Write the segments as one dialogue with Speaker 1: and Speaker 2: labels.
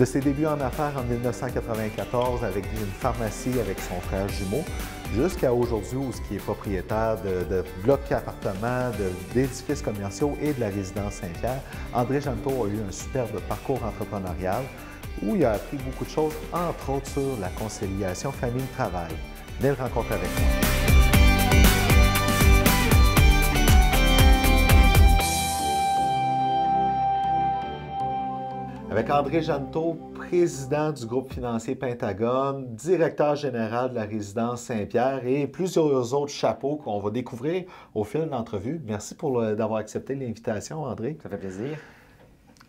Speaker 1: De ses débuts en affaires en 1994 avec une pharmacie avec son frère jumeau, jusqu'à aujourd'hui où il est propriétaire de blocs appartements, d'édifices commerciaux et de la résidence Saint-Pierre, André Janto a eu un superbe parcours entrepreneurial où il a appris beaucoup de choses, entre autres sur la conciliation famille-travail. Venez le rencontrer avec moi. Avec André Janto, président du groupe financier Pentagone, directeur général de la résidence Saint-Pierre et plusieurs autres chapeaux qu'on va découvrir au fil de l'entrevue. Merci d'avoir accepté l'invitation, André.
Speaker 2: Ça fait plaisir.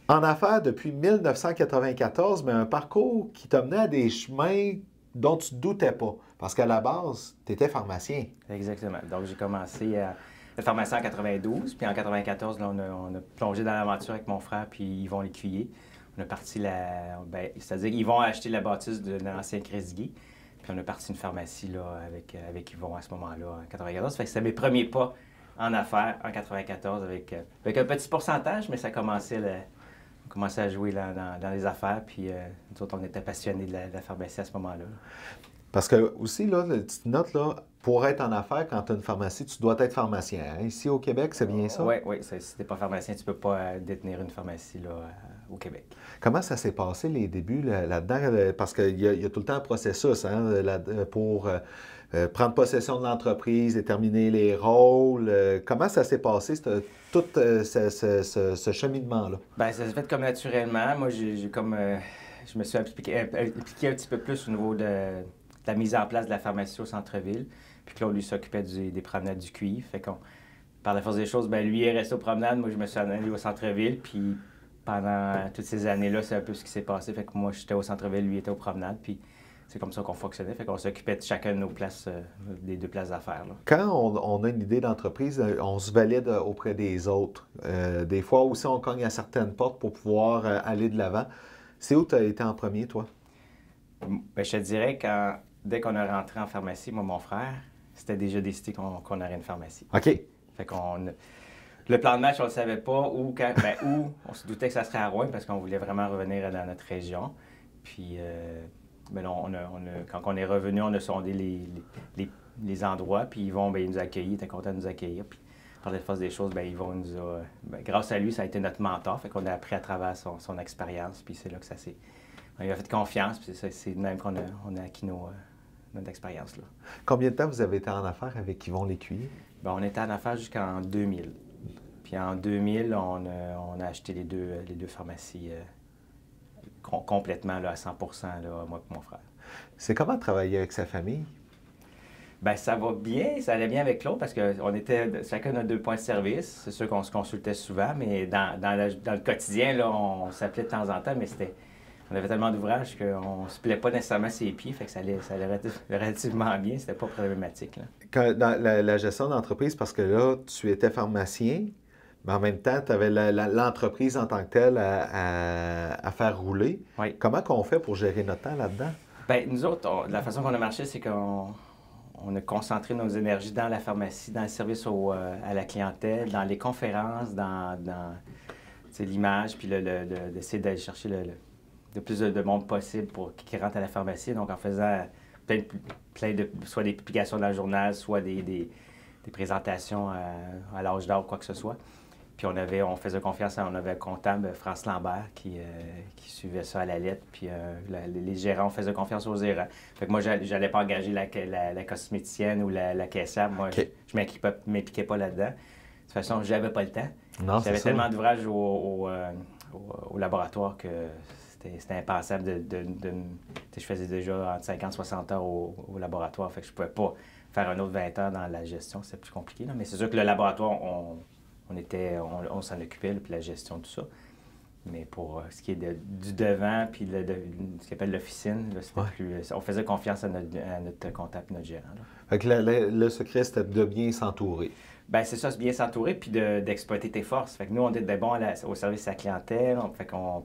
Speaker 1: En affaires depuis 1994, mais un parcours qui t'a mené à des chemins dont tu ne doutais pas. Parce qu'à la base, tu étais pharmacien.
Speaker 2: Exactement. Donc, j'ai commencé à être pharmacien en 92, puis en 94, là, on a plongé dans l'aventure avec mon frère puis Yvon Lécuyer. On a parti c'est-à-dire qu'ils vont acheter la bâtisse de l'ancien Crédiguier. Puis on a parti une pharmacie là, avec Yvon à ce moment-là, en 94. Fait que c'était mes premiers pas en affaires en 94 avec un petit pourcentage, mais ça commençait, on commençait à jouer là, dans les affaires. Puis nous autres, on était passionnés de la pharmacie à ce moment-là.
Speaker 1: Parce que aussi, là, la petite note, là, pour être en affaires, quand tu as une pharmacie, tu dois être pharmacien. Hein? Ici au Québec, c'est bien ça?
Speaker 2: Oui, si tu n'es pas pharmacien, tu ne peux pas détenir une pharmacie là, au Québec.
Speaker 1: Comment ça s'est passé les débuts là-dedans? Parce qu'il y a tout le temps un processus hein, pour prendre possession de l'entreprise, déterminer les rôles. Comment ça s'est passé, tout ce cheminement-là?
Speaker 2: Bien, ça s'est fait comme naturellement. Moi, je me suis impliqué un petit peu plus au niveau de la mise en place de la pharmacie au centre-ville. Puis Claude, lui, s'occupait des promenades du cuivre. Fait qu'on, par la force des choses, bien, lui est resté aux promenades. Moi, je me suis allé au centre-ville. Puis pendant toutes ces années-là, c'est un peu ce qui s'est passé. Fait que moi, j'étais au centre-ville, lui était aux promenades. Puis c'est comme ça qu'on fonctionnait. Fait qu'on s'occupait de chacun de nos places, des deux places d'affaires.
Speaker 1: Quand on a une idée d'entreprise, on se valide auprès des autres. Des fois aussi, on cogne à certaines portes pour pouvoir aller de l'avant. C'est où tu as été en premier, toi?
Speaker 2: Bien, je te dirais que dès qu'on est rentré en pharmacie, moi, mon frère, c'était déjà décidé qu'on aurait une pharmacie.
Speaker 1: OK.
Speaker 2: Fait qu'on... Le plan de match, on ne le savait pas, où on se doutait que ça serait à Rouen parce qu'on voulait vraiment revenir dans notre région. Puis, quand on est revenu, on a sondé les endroits, puis Yvon, il nous a accueillis, il était content de nous accueillir. Puis, par la force des choses, Yvon nous a... grâce à lui, ça a été notre mentor, fait qu'on a appris à travers son expérience, puis c'est là que ça s'est... On lui a fait confiance, puis c'est de même qu'on a acquis notre expérience. Là.
Speaker 1: Combien de temps vous avez été en affaires avec Yvon Lécuyer?
Speaker 2: Bien, on était en affaires jusqu'en 2000. Puis en 2000, on a acheté les deux pharmacies complètement là, à 100 là, moi et mon frère.
Speaker 1: C'est comment travailler avec sa famille?
Speaker 2: Bien, ça va bien, ça allait bien avec Claude parce qu'on était chacun notre 2 points de service. C'est sûr qu'on se consultait souvent, mais dans le quotidien, là, on s'appelait de temps en temps, mais on avait tellement d'ouvrages qu'on ne se plaît pas nécessairement ses pieds, fait que ça allait relativement bien, c'était pas problématique. Là.
Speaker 1: Dans la gestion d'entreprise, parce que là, tu étais pharmacien, mais en même temps, tu avais l'entreprise en tant que telle à faire rouler.
Speaker 2: Oui.
Speaker 1: Comment qu'on fait pour gérer notre temps là-dedans?
Speaker 2: Bien, nous autres, la façon qu'on a marché, c'est qu'on a concentré nos énergies dans la pharmacie, dans le service à la clientèle, dans les conférences, dans l'image, puis d'essayer d'aller chercher le plus de monde possible pour qui rentre à la pharmacie. Donc, en faisant plein de soit des publications dans le journal, soit des présentations à l'âge d'or, quoi que ce soit. Puis on faisait confiance, on avait un comptable, France Lambert, qui suivait ça à la lettre. Puis les gérants, on faisait confiance aux gérants. Fait que moi, j'allais pas engager la cosméticienne ou la caissière. Moi,
Speaker 1: okay.
Speaker 2: Je m'impliquais pas là-dedans. De toute façon, j'avais pas le temps.
Speaker 1: J'avais
Speaker 2: tellement d'ouvrages au laboratoire que c'était impensable je faisais déjà entre 50 et 60 heures au laboratoire. Fait que je pouvais pas faire un autre 20 heures dans la gestion. C'est plus compliqué. Là. Mais c'est sûr que le laboratoire, on s'en occupait, là, puis la gestion, tout ça. Mais pour ce qui est du devant, puis ce qu'on appelle l'officine, c'était plus... On faisait confiance à notre comptable et notre gérant. Là.
Speaker 1: Fait que le secret, c'était de bien s'entourer.
Speaker 2: Bien, c'est ça, c'est bien s'entourer, puis d'exploiter tes forces. Fait que nous, on était bons au service à la clientèle,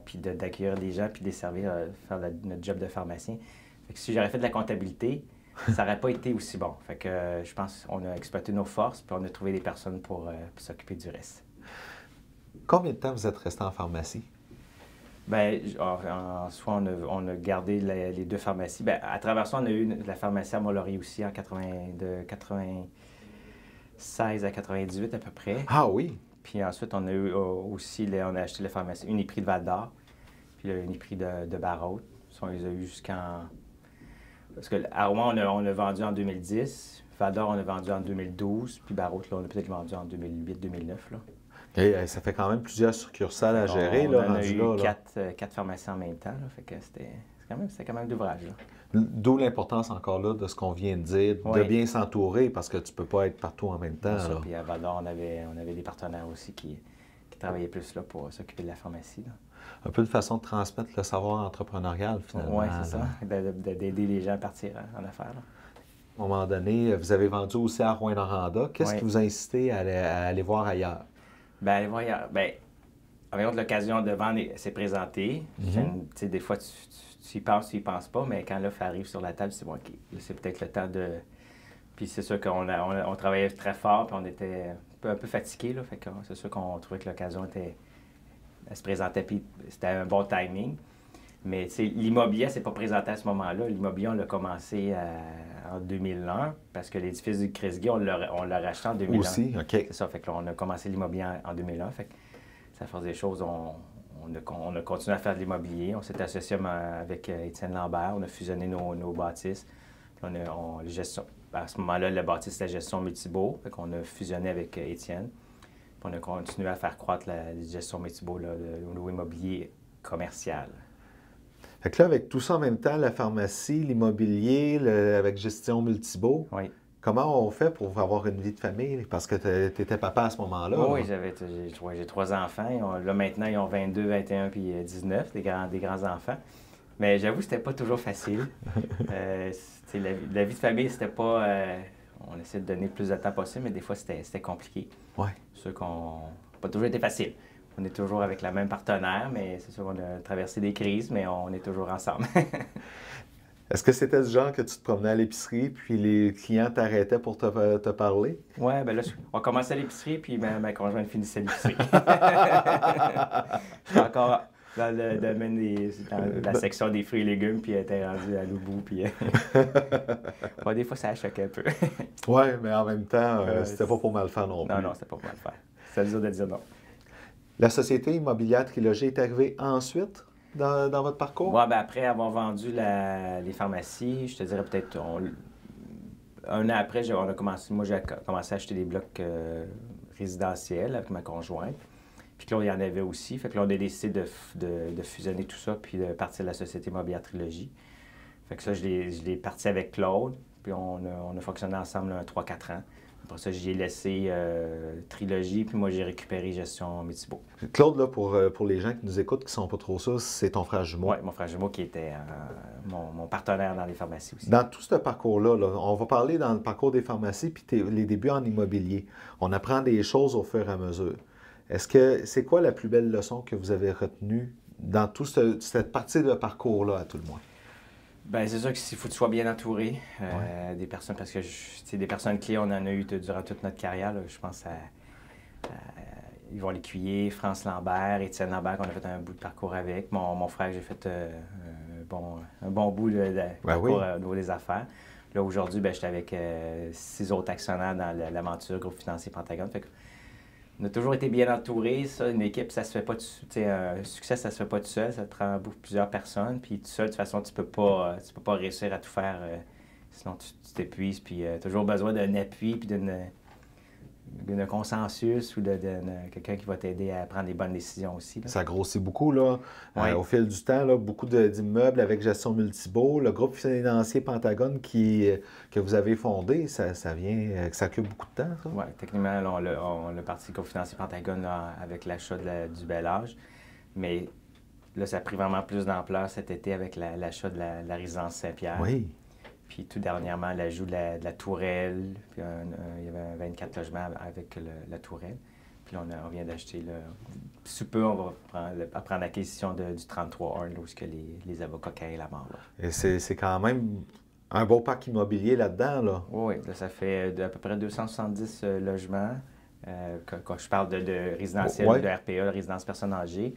Speaker 2: puis d'accueillir les gens, puis desservir, faire notre job de pharmacien. Fait que si j'aurais fait de la comptabilité, ça n'aurait pas été aussi bon. Fait que je pense qu'on a exploité nos forces, puis on a trouvé des personnes pour s'occuper du reste.
Speaker 1: Combien de temps vous êtes resté en pharmacie?
Speaker 2: Bien, en soi, on a gardé les deux pharmacies. Bien, à travers ça, on a eu la pharmacie à Mont-Laurier aussi de 96 à 98 à peu près.
Speaker 1: Ah oui?
Speaker 2: Puis ensuite, on a eu aussi, on a acheté la pharmacie Uniprix de Val-d'Or, puis Uniprix de Barrault. Ça, on les a eu jusqu'en... Parce que à Rouen, on a vendu en 2010, Val-d'Or, on a vendu en 2012, puis Barrault, là, on a peut-être vendu en 2008-2009.
Speaker 1: Et, ça fait quand même plusieurs succursales à gérer,
Speaker 2: On
Speaker 1: là,
Speaker 2: en a
Speaker 1: rendu
Speaker 2: eu
Speaker 1: là.
Speaker 2: quatre pharmacies en même temps, là, fait que c'était quand même d'ouvrage.
Speaker 1: D'où l'importance encore là de ce qu'on vient de dire, de
Speaker 2: Oui.
Speaker 1: bien s'entourer parce que tu peux pas être partout en même temps.
Speaker 2: Ça,
Speaker 1: Là.
Speaker 2: puis à Val-d'Or, on avait des partenaires aussi qui travaillaient plus là, pour s'occuper de la pharmacie. Là.
Speaker 1: Un peu de façon de transmettre le savoir entrepreneurial, finalement.
Speaker 2: Oui, c'est ça, d'aider les gens à partir en affaires. Là.
Speaker 1: À un moment donné, vous avez vendu aussi à Rouyn-Noranda. Qu'est-ce
Speaker 2: Oui.
Speaker 1: qui vous a incité à aller voir ailleurs?
Speaker 2: Bien, allez voir, avec l'occasion de vendre s'est présentée. Tu sais, des fois, tu y penses, tu y penses pas, mais quand l'offre arrive sur la table, c'est bon, OK, là, c'est peut-être le temps de... Puis c'est sûr on travaillait très fort, puis on était un peu fatigués, là, fait que c'est sûr qu'on trouvait que l'occasion elle se présentait, puis c'était un bon timing. Mais tu sais, l'immobilier, c'est pas présenté à ce moment-là. L'immobilier, on l'a commencé en 2001, parce que l'édifice du Cresguy, on l'a racheté en 2001.
Speaker 1: Aussi, OK.
Speaker 2: C'est ça, fait que là, on a commencé l'immobilier en 2001, fait que ça fait des choses, on a continué à faire de l'immobilier. On s'est associé avec Étienne Lambert, on a fusionné nos bâtisses. À ce moment-là, le bâtisse, c'était la gestion multibaux, fait qu'on a fusionné avec Étienne. Puis on a continué à faire croître la gestion multibaux là, au niveau immobilier commercial.
Speaker 1: Fait que là, avec tout ça en même temps, la pharmacie, l'immobilier, avec gestion multibaux,
Speaker 2: Oui.
Speaker 1: comment on fait pour avoir une vie de famille? Parce que tu étais papa à ce moment-là.
Speaker 2: Oui,
Speaker 1: là.
Speaker 2: j'ai trois enfants. Là, maintenant, ils ont 22, 21 puis 19, des grands enfants. Mais j'avoue que c'était pas toujours facile. La vie de famille, c'était pas... on essaie de donner le plus de temps possible, mais des fois, c'était compliqué.
Speaker 1: Oui.
Speaker 2: C'est sûr qu'on n'a pas toujours été facile. On est toujours avec la même partenaire, mais c'est sûr qu'on a traversé des crises, mais on est toujours ensemble.
Speaker 1: Est-ce que c'était du genre que tu te promenais à l'épicerie, puis les clients t'arrêtaient pour te parler?
Speaker 2: Oui, bien là, on commençait à l'épicerie, puis ma conjointe finissait l'épicerie. J'étais encore dans le domaine dans la section des fruits et légumes, puis elle était rendue à l'autre bout, puis... des fois, ça choquait un peu.
Speaker 1: Oui, mais en même temps, c'était pas pour mal faire non plus.
Speaker 2: Non, c'était pas pour mal faire. C'est dur de dire non.
Speaker 1: La société immobilière Trilogie est arrivée ensuite dans votre parcours?
Speaker 2: Oui, bien après avoir vendu les pharmacies, je te dirais peut-être un an après, j'ai commencé à acheter des blocs résidentiels avec ma conjointe. Puis Claude, il y en avait aussi. Fait que là, on a décidé de fusionner tout ça puis de partir de la société immobilière Trilogie. Fait que ça, je l'ai parti avec Claude. Puis on a fonctionné ensemble 3-4 ans. Après ça, j'ai laissé Trilogie, puis moi, j'ai récupéré Gestion Multibaux.
Speaker 1: Claude, là, pour les gens qui nous écoutent, qui ne sont pas trop sûrs, c'est ton frère jumeau.
Speaker 2: Oui, mon frère jumeau qui était mon partenaire dans les pharmacies aussi.
Speaker 1: Dans tout ce parcours-là, là, on va parler dans le parcours des pharmacies puis les débuts en immobilier. On apprend des choses au fur et à mesure. C'est quoi la plus belle leçon que vous avez retenue dans toute cette partie de parcours-là, à tout le moins?
Speaker 2: Bien, c'est sûr qu'il faut que tu sois bien entouré des personnes, parce que des personnes clés, on en a eu durant toute notre carrière. Là. Je pense à Yvon Lécuyer, France Lambert, Étienne Lambert, qu'on a fait un bout de parcours avec. Mon frère, j'ai fait un bon bout de parcours au niveau des affaires. Là, aujourd'hui, j'étais avec 6 autres actionnaires dans l'aventure Groupe Financier Pentagone. Fait on a toujours été bien entouré. Ça, une équipe, ça se fait pas un succès, ça se fait pas tout seul. Ça te prend plusieurs personnes. Puis tout seul, de toute façon, tu peux pas réussir à tout faire. Sinon, tu t'épuises. Puis toujours besoin d'un appui, puis d'un consensus ou de quelqu'un qui va t'aider à prendre les bonnes décisions aussi. Là.
Speaker 1: Ça grossit beaucoup, là.
Speaker 2: Oui.
Speaker 1: Au fil du temps, là, beaucoup d'immeubles avec gestion multibaux. Le groupe financier Pentagone que vous avez fondé, ça occupe beaucoup de temps, ça?
Speaker 2: Oui, techniquement, là, on a parti le groupe financier Pentagone là, avec l'achat du Bel Âge. Mais là, ça a pris vraiment plus d'ampleur cet été avec l'achat de la résidence Saint-Pierre.
Speaker 1: Oui.
Speaker 2: Puis tout dernièrement, l'ajout de la tourelle. Puis il y avait 24 logements avec la tourelle. Puis là, on vient d'acheter, sous peu, on va prendre l'acquisition du 33-1, là, où les avocats carrent la mort. Là.
Speaker 1: Et c'est quand même un beau parc immobilier là-dedans, là.
Speaker 2: Oui, là, ça fait à peu près 270 logements. Quand je parle de résidentiel, de RPA, de résidence personnes âgées.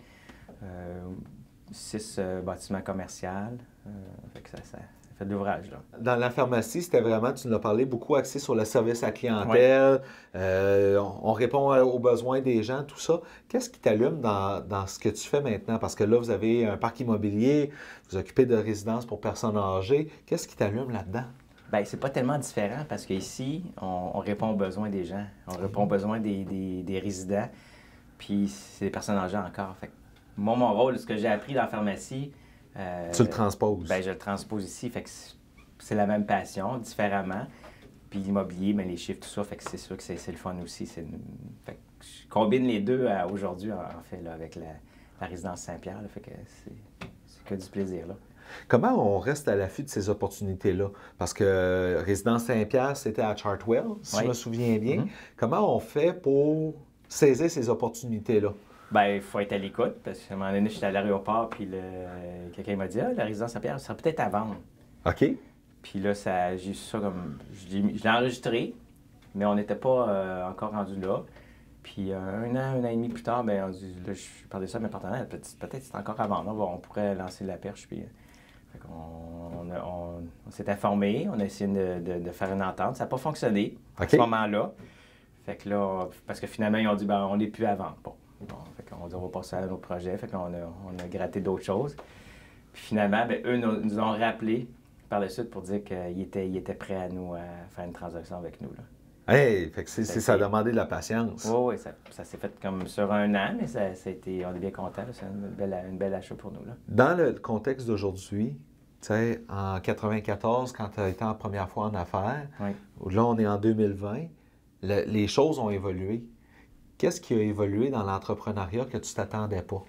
Speaker 2: 6 bâtiments commerciaux. Fait que ça fait de l'ouvrage, là.
Speaker 1: Dans la pharmacie, c'était vraiment, tu nous as parlé, beaucoup axé sur le service à la clientèle. On répond aux besoins des gens, tout ça. Qu'est-ce qui t'allume dans ce que tu fais maintenant? Parce que là, vous avez un parc immobilier, vous occupez de résidences pour personnes âgées. Qu'est-ce qui t'allume là-dedans?
Speaker 2: Bien, c'est pas tellement différent parce qu'ici, on répond aux besoins des gens. On répond aux besoins des résidents. Puis c'est des personnes âgées encore. Fait que moi, mon rôle, ce que j'ai appris dans la pharmacie...
Speaker 1: tu le transposes.
Speaker 2: Bien, je le transpose ici. Fait que c'est la même passion, différemment. Puis l'immobilier, mais les chiffres, tout ça, fait que c'est sûr que c'est le fun aussi. Fait que je combine les deux aujourd'hui, en fait, là, avec la résidence Saint-Pierre. Là, fait que c'est que du plaisir, là.
Speaker 1: Comment on reste à l'affût de ces opportunités-là? Parce que Résidence Saint-Pierre, c'était à Chartwell, si je me souviens bien. Comment on fait pour saisir ces opportunités-là?
Speaker 2: Bien, il faut être à l'écoute, parce qu'à un moment donné, j'étais à l'aéroport, puis quelqu'un m'a dit « Ah, la résidence Saint-Pierre, ça serait peut-être à vendre. »
Speaker 1: OK.
Speaker 2: Puis là, j'ai su ça comme... Je l'ai enregistré, mais on n'était pas encore rendu là. Puis un an et demi plus tard, bien, on dit, là, je parlais de ça à mes partenaires, peut-être c'est encore à vendre, on pourrait lancer la perche, puis... On s'est informé, on a essayé de faire une entente. Ça n'a pas fonctionné à ce moment-là. Fait que là, parce que finalement, ils ont dit, ben, on n'est plus à vendre. Bon, fait qu'on dit, on va passer à un autre projet. Fait qu'on a gratté d'autres choses. Puis finalement, ben, eux nous ont rappelé par la suite pour dire qu'ils étaient prêts à nous faire une transaction avec nous, là.
Speaker 1: Hey, fait que ça a demandé de la patience.
Speaker 2: Oui, ça s'est fait comme sur un an, mais ça a été, on est bien contents. C'est une belle achat pour nous, là.
Speaker 1: Dans le contexte d'aujourd'hui, tu sais, en 94, quand tu as été en première fois en affaires, là, on est en 2020, les choses ont évolué. Qu'est-ce qui a évolué dans l'entrepreneuriat que tu t'attendais pas?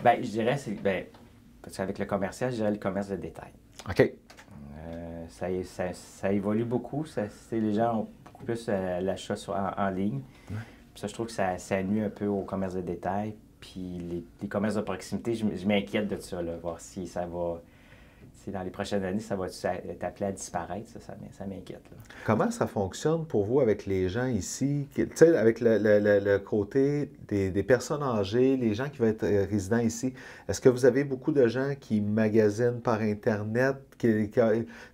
Speaker 2: Bien, je dirais, parce qu'avec le commercial, je dirais le commerce de détail.
Speaker 1: OK.
Speaker 2: Ça évolue beaucoup. Les gens ont beaucoup plus l'achat en ligne. Puis ça, je trouve que ça nuit un peu au commerce de détail. Puis les commerces de proximité, je m'inquiète de ça, là, voir si ça va... Si dans les prochaines années, ça va être appelé à disparaître, ça m'inquiète, là.
Speaker 1: Comment ça fonctionne pour vous avec les gens ici? Tu sais, avec le côté des personnes âgées, les gens qui vont être résidents ici, est-ce que vous avez beaucoup de gens qui magasinent par Internet?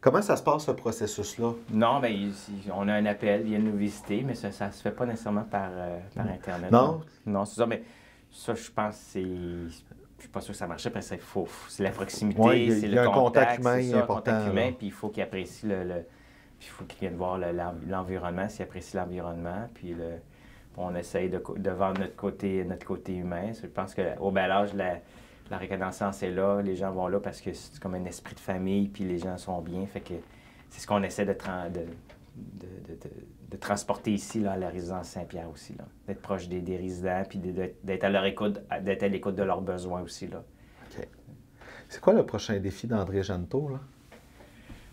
Speaker 1: Comment ça se passe, ce processus-là?
Speaker 2: Non, bien, on a un appel, ils viennent nous visiter, mais ça ne se fait pas nécessairement par Internet.
Speaker 1: Non?
Speaker 2: Non, c'est ça, mais ça, je pense que c'est... Je suis pas sûr que ça marchait parce que c'est la proximité, c'est le contact humain important. Contact humain, puis il faut qu'ils apprécient puis il faut qu'ils viennent voir l'environnement, s'ils apprécient l'environnement, puis on essaye de vendre notre côté humain. Je pense qu'au bel âge, la reconnaissance est là, les gens vont là parce que c'est comme un esprit de famille, puis les gens sont bien, fait que c'est ce qu'on essaie de transporter ici, là, à la résidence Saint-Pierre aussi, là. D'être proche des résidents, puis d'être à leur écoute, d'être à l'écoute de leurs besoins aussi, là.
Speaker 1: OK. C'est quoi le prochain défi d'André Jeannetot, là?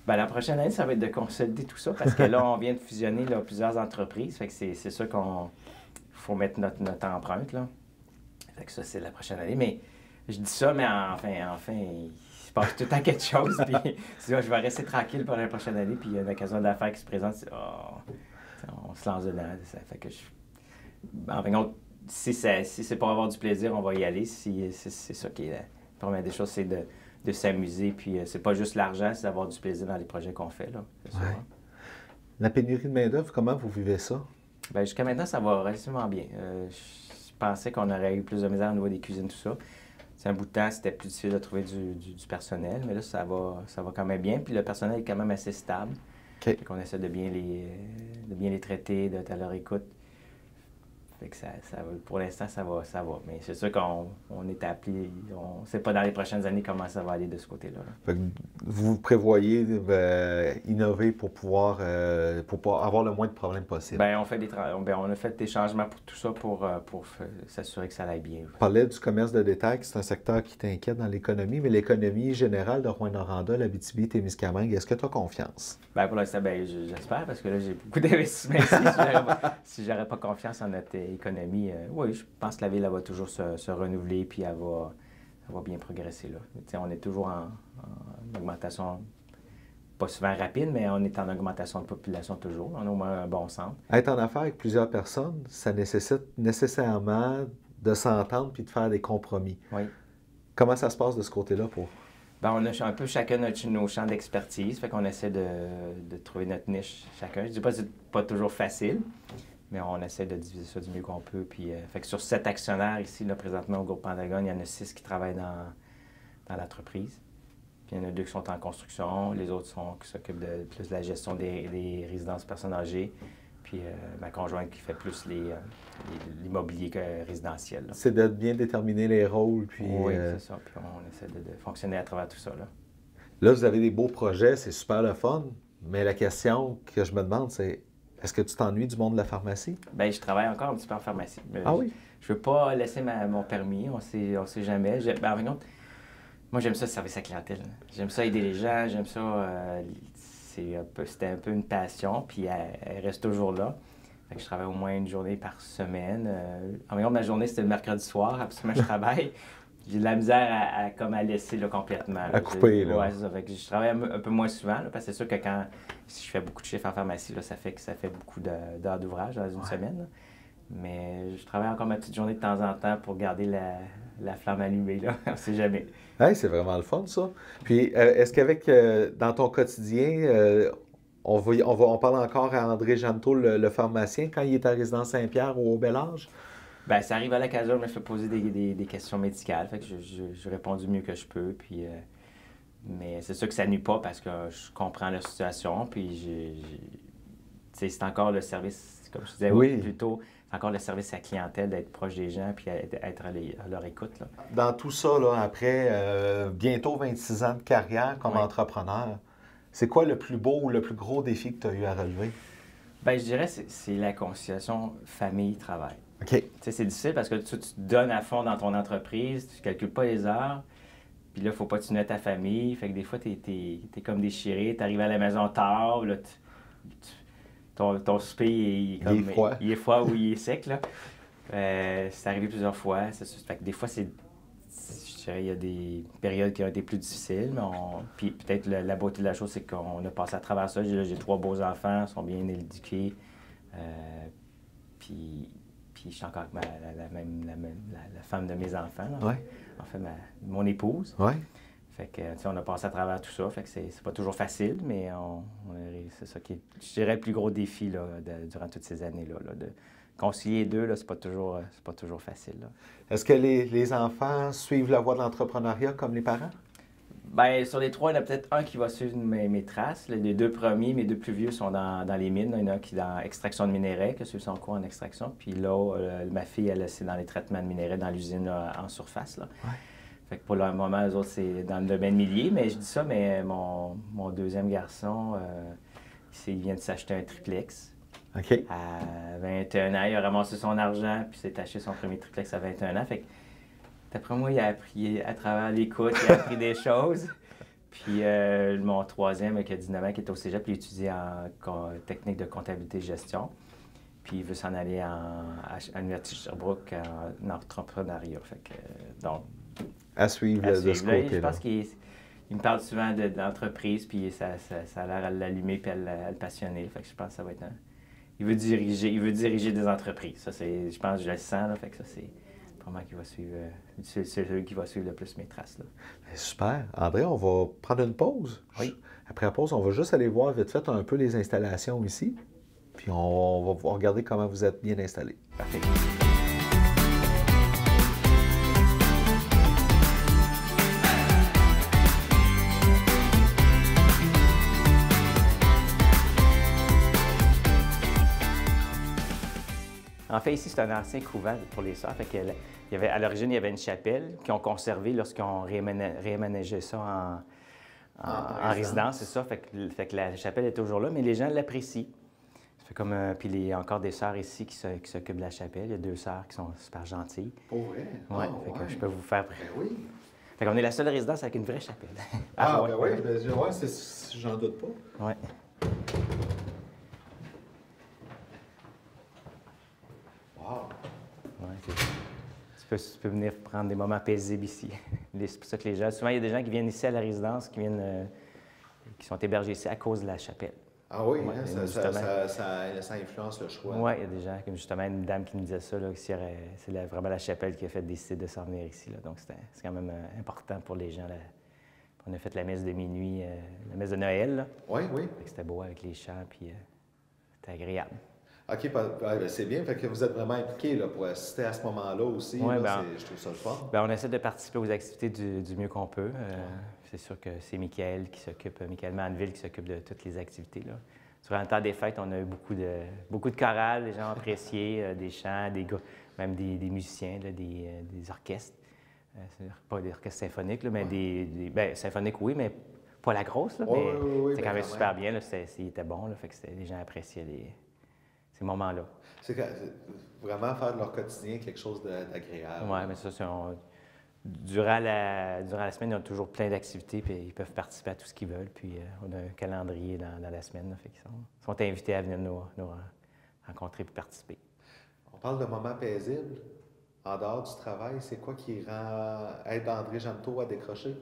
Speaker 2: Bien, la prochaine année, ça va être de consolider tout ça, parce que là, on vient de fusionner là, plusieurs entreprises, fait que c'est sûr qu'il faut mettre notre empreinte, là. Fait que ça, c'est la prochaine année, mais je dis ça, mais enfin, il se passe tout le temps quelque chose, puis je vais rester tranquille pendant la prochaine année, puis il y a une occasion d'affaires qui se présente, on se lance dedans. Ça fait que en fin de compte, si c'est pour avoir du plaisir, on va y aller. C'est ça qui est la première des choses, c'est de s'amuser. Puis c'est pas juste l'argent, c'est d'avoir du plaisir dans les projets qu'on fait, là. C'est sûr, hein.
Speaker 1: La pénurie de main-d'œuvre, comment vous vivez ça?
Speaker 2: Bien, jusqu'à maintenant, ça va relativement bien. Je pensais qu'on aurait eu plus de misère au niveau des cuisines, tout ça. C'est un bout de temps, c'était plus difficile de trouver du personnel, mais là, ça va quand même bien. Puis le personnel est quand même assez stable.
Speaker 1: Okay.
Speaker 2: On essaie de bien les traiter, d'être à leur écoute. Fait que pour l'instant, ça va. Mais c'est sûr qu'on est appelé, on ne sait pas dans les prochaines années comment ça va aller de ce côté-là, là.
Speaker 1: Fait que vous prévoyez innover pour pouvoir avoir le moins de problèmes possible.
Speaker 2: Bien, on a fait des changements pour tout ça pour s'assurer que ça aille bien.
Speaker 1: On parlait du commerce de détail, c'est un secteur qui t'inquiète dans l'économie, mais l'économie générale de Rouyn-Noranda, l'Abitibi-Témiscamingue, est-ce que tu as confiance?
Speaker 2: Bien, pour l'instant, j'espère, parce que là, j'ai beaucoup d'investissements ici. Si j'aurais pas confiance en notre économie, oui, je pense que la ville elle va toujours se renouveler, puis elle va bien progresser, là. T'sais, on est toujours en augmentation, pas souvent rapide, mais on est en augmentation de population toujours. On a au moins un bon centre.
Speaker 1: Être en affaires avec plusieurs personnes, ça nécessite nécessairement de s'entendre puis de faire des compromis.
Speaker 2: Oui.
Speaker 1: Comment ça se passe de ce côté-là pour...
Speaker 2: Ben, on a un peu chacun nos champs d'expertise, fait qu'on essaie de trouver notre niche chacun. Je dis pas que c'est pas toujours facile, mais on essaie de diviser ça du mieux qu'on peut. Puis, fait que sur 7 actionnaires ici, là, présentement au groupe Pentagone, il y en a 6 qui travaillent dans l'entreprise. Puis il y en a 2 qui sont en construction, les autres qui s'occupent plus de la gestion des résidences personnes âgées. Puis ma conjointe qui fait plus l'immobilier résidentiel.
Speaker 1: C'est de bien déterminer les rôles. Puis,
Speaker 2: oui, c'est ça. Puis on essaie de fonctionner à travers tout ça.
Speaker 1: Là, vous avez des beaux projets, c'est super le fun. Mais la question que je me demande, c'est est-ce que tu t'ennuies du monde de la pharmacie?
Speaker 2: Bien, je travaille encore un petit peu en pharmacie.
Speaker 1: Ah oui?
Speaker 2: Je veux pas laisser mon permis, on sait jamais. Ben, en fin de compte, moi, j'aime ça, le service à la clientèle. J'aime ça aider les gens, j'aime ça... C'était un peu une passion, puis elle reste toujours là. Fait que je travaille au moins une journée par semaine. En même temps, ma journée, c'était le mercredi soir. Absolument, je travaille. J'ai de la misère à laisser là, complètement.
Speaker 1: À couper, là.
Speaker 2: Ouais, c'est ça. Fait que je travaille un peu moins souvent, là, parce que c'est sûr que si je fais beaucoup de chiffres en pharmacie, là, ça fait beaucoup d'heures d'ouvrage dans une semaine. Là. Mais je travaille encore ma petite journée de temps en temps pour garder la flamme allumée, là. On sait jamais.
Speaker 1: Hey, c'est vraiment le fun, ça. Puis, est-ce qu'avec, dans ton quotidien, on parle encore à André Jeannetot, le pharmacien, quand il est à Résidence Saint-Pierre ou au Bel-Âge?
Speaker 2: Bien, ça arrive à l'occasion, je me fais poser des questions médicales. Fait que je réponds du mieux que je peux. Puis, mais c'est sûr que ça nuit pas parce que je comprends la situation. Puis, c'est encore le service, comme je disais plus tôt, c'est encore le service à la clientèle, d'être proche des gens puis être à leur écoute. Là.
Speaker 1: Dans tout ça, là, après bientôt 26 ans de carrière comme entrepreneur, c'est quoi le plus beau ou le plus gros défi que tu as eu à relever? Bien,
Speaker 2: je dirais que c'est la conciliation famille-travail.
Speaker 1: OK.
Speaker 2: Tu sais, c'est difficile parce que tu te donnes à fond dans ton entreprise, tu ne calcules pas les heures, puis là, il ne faut pas tuer ta famille. Fait que des fois, tu es comme déchiré, tu arrives à la maison tard, là, ton souper, il est froid ou il est sec. Là. C'est arrivé plusieurs fois. Fait que des fois, je dirais, il y a des périodes qui ont été plus difficiles. Mais puis peut-être la beauté de la chose, c'est qu'on a passé à travers ça. J'ai 3 beaux enfants, ils sont bien éduqués. Puis je suis encore avec la femme de mes enfants. Là.
Speaker 1: Ouais.
Speaker 2: En fait, mon épouse.
Speaker 1: Ouais.
Speaker 2: Fait que, on a passé à travers tout ça. Fait que c'est pas toujours facile, mais c'est ça qui est, je dirais, le plus gros défi là, durant toutes ces années-là. Là, de concilier les deux, là, c'est pas toujours facile. Là.
Speaker 1: Est-ce que les enfants suivent la voie de l'entrepreneuriat comme les parents?
Speaker 2: Bien, sur les 3, il y en a peut-être un qui va suivre mes traces. Les 2 premiers, mes 2 plus vieux, sont dans les mines. Il y en a un qui est dans extraction de minerais, qui a suivi son cours en extraction. Puis là, ma fille, elle, c'est dans les traitements de minerais dans l'usine en surface. Là. Ouais. Fait que pour le moment, eux autres, c'est dans le domaine minier. Mais je dis ça, mais mon deuxième garçon, il vient de s'acheter un triplex.
Speaker 1: OK.
Speaker 2: À 21 ans, il a ramassé son argent, puis s'est acheté son premier triplex à 21 ans. Fait que, d'après moi, il a appris à travers l'écoute, il a appris des choses. Puis mon troisième, qui a 19 ans, qui est au cégep, il étudie en technique de comptabilité et gestion. Puis il veut s'en aller à l'Université de Sherbrooke en entrepreneuriat. Fait que, donc,
Speaker 1: à suivre de ce côté-là.
Speaker 2: Je pense qu'il me parle souvent de l'entreprise, puis ça a l'air à l'allumer puis à le passionner. Fait que je pense que ça va être il veut diriger des entreprises. Ça, je pense que je le sens. Là, fait que ça, c'est vraiment qui va suivre, c'est celui qui va suivre le plus mes traces. Là.
Speaker 1: Super. André, on va prendre une pause.
Speaker 2: Oui.
Speaker 1: Après la pause, on va juste aller voir vite fait un peu les installations ici. Puis on va regarder comment vous êtes bien installés.
Speaker 2: Parfait. En fait, ici, c'est un ancien couvent pour les sœurs. À l'origine, il y avait une chapelle qu'ils ont conservée lorsqu'ils ont réaménagé ça en résidence, c'est ça. Fait que la chapelle est toujours là, mais les gens l'apprécient. Puis il y a encore des sœurs ici qui s'occupent de la chapelle. Il y a 2 sœurs qui sont super gentilles.
Speaker 1: Pour vrai?
Speaker 2: Oui, je peux vous faire...
Speaker 1: Ben oui.
Speaker 2: Fait qu'on est la seule résidence avec une vraie chapelle.
Speaker 1: Ben oui, j'en doute pas.
Speaker 2: Oui. Ouais, tu peux venir prendre des moments paisibles ici. C'est pour ça que souvent, il y a des gens qui viennent ici à la résidence, qui sont hébergés ici à cause de la chapelle.
Speaker 1: Ah oui,
Speaker 2: Ouais,
Speaker 1: hein, ça influence le choix.
Speaker 2: Oui, il y a des gens, comme justement une dame qui me disait ça, là, que c'est vraiment la chapelle qui a fait décider de s'en venir ici. Là. Donc, c'est quand même important pour les gens. Là. On a fait la messe de minuit, la messe de Noël. Là.
Speaker 1: Oui, oui.
Speaker 2: C'était beau avec les chants, puis c'était agréable.
Speaker 1: OK, c'est bien. Fait que vous êtes vraiment impliqué là, pour assister à ce moment-là aussi.
Speaker 2: Ouais,
Speaker 1: Là, je trouve ça le fun.
Speaker 2: On essaie de participer aux activités du mieux qu'on peut. C'est sûr que c'est Michael Manville qui s'occupe de toutes les activités. Là. Durant le temps des fêtes, on a eu beaucoup de chorales, les gens ont apprécié, des chants, même des musiciens, là, des orchestres. Pas des orchestres symphoniques, là, mais symphoniques, oui, mais pas la grosse. Là, mais c'était quand même super bien. Là, il était bon, là, fait que les gens appréciaient ces moments-là.
Speaker 1: C'est vraiment faire de leur quotidien quelque chose d'agréable.
Speaker 2: Oui, mais ça, durant la semaine, ils ont toujours plein d'activités, puis ils peuvent participer à tout ce qu'ils veulent. Puis on a un calendrier dans la semaine, là, fait qu'ils sont invités à venir nous rencontrer et participer.
Speaker 1: On parle de moments paisibles. En dehors du travail, c'est quoi qui aide André Jeannetot à décrocher?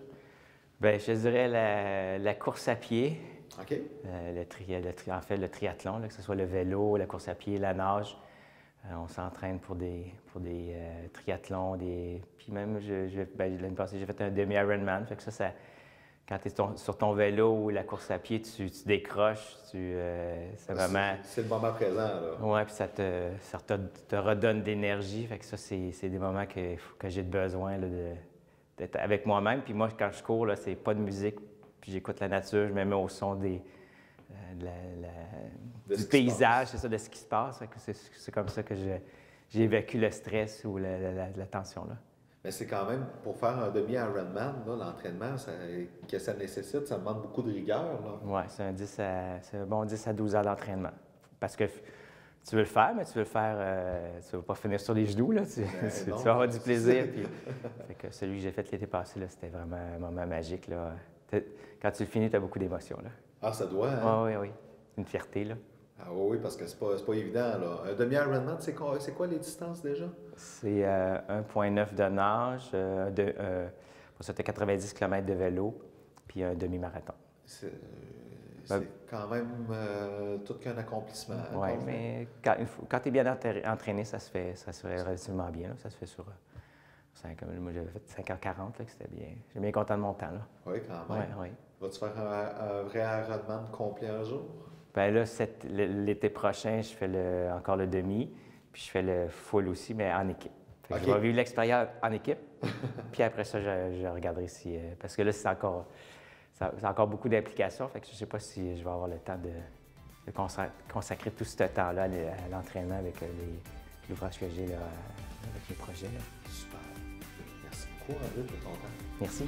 Speaker 1: Bien,
Speaker 2: je dirais la course à pied.
Speaker 1: OK.
Speaker 2: En fait, le triathlon, là, que ce soit le vélo, la course à pied, la nage. On s'entraîne pour des triathlons, Puis même, l'année passée, j'ai fait un demi-Ironman. Fait que quand tu es sur ton vélo ou la course à pied, tu décroches, c'est vraiment...
Speaker 1: C'est le moment présent, là.
Speaker 2: Oui, puis ça te redonne d'énergie. Fait que ça, c'est des moments que j'ai besoin là, d'être avec moi-même. Puis moi, quand je cours, là, c'est pas de musique, puis j'écoute la nature, je me mets au son du paysage, c'est ça, de ce qui se passe. C'est comme ça que j'ai vécu le stress ou la tension. Là.
Speaker 1: Mais c'est quand même, pour faire un demi-Ironman, l'entraînement que ça nécessite, ça demande beaucoup de rigueur.
Speaker 2: Oui, c'est un bon 10 à 12 heures d'entraînement. Parce que tu veux le faire, mais tu veux le faire, tu ne vas pas finir sur les genoux, là. Tu vas avoir du plaisir. Puis, fait que celui que j'ai fait l'été passé, là, c'était vraiment un moment magique. Là. Quand tu le finis, tu as beaucoup d'émotions. Là.
Speaker 1: Ah, ça doit, hein?
Speaker 2: Oui. Une fierté, là.
Speaker 1: Ah oui, parce que c'est pas évident, là. Un demi-Ironman, c'est quoi les distances déjà?
Speaker 2: C'est 1,9 de nage, pour ça, tu as 90 km de vélo, puis un demi-marathon.
Speaker 1: C'est quand même tout qu'un accomplissement.
Speaker 2: Oui, mais quand tu es bien entraîné, ça se fait relativement bien. Là. Ça se fait sur... moi, j'avais fait 5h40, là, que c'était bien. J'ai bien content de mon temps. Là.
Speaker 1: Oui, quand même.
Speaker 2: Oui.
Speaker 1: Vas-tu faire un vrai Ironman complet un jour?
Speaker 2: Bien là, l'été prochain, je fais encore le demi, puis je fais le full aussi, mais en équipe. Okay. Je vais vivre l'expérience en équipe, puis après ça, je regarderai si... parce que là, c'est encore beaucoup d'implications, fait que je ne sais pas si je vais avoir le temps de consacrer tout ce temps-là à l'entraînement avec l'ouvrage que j'ai là, avec les projets. Là.
Speaker 1: Super. Merci beaucoup, André, pour ton temps.
Speaker 2: Merci.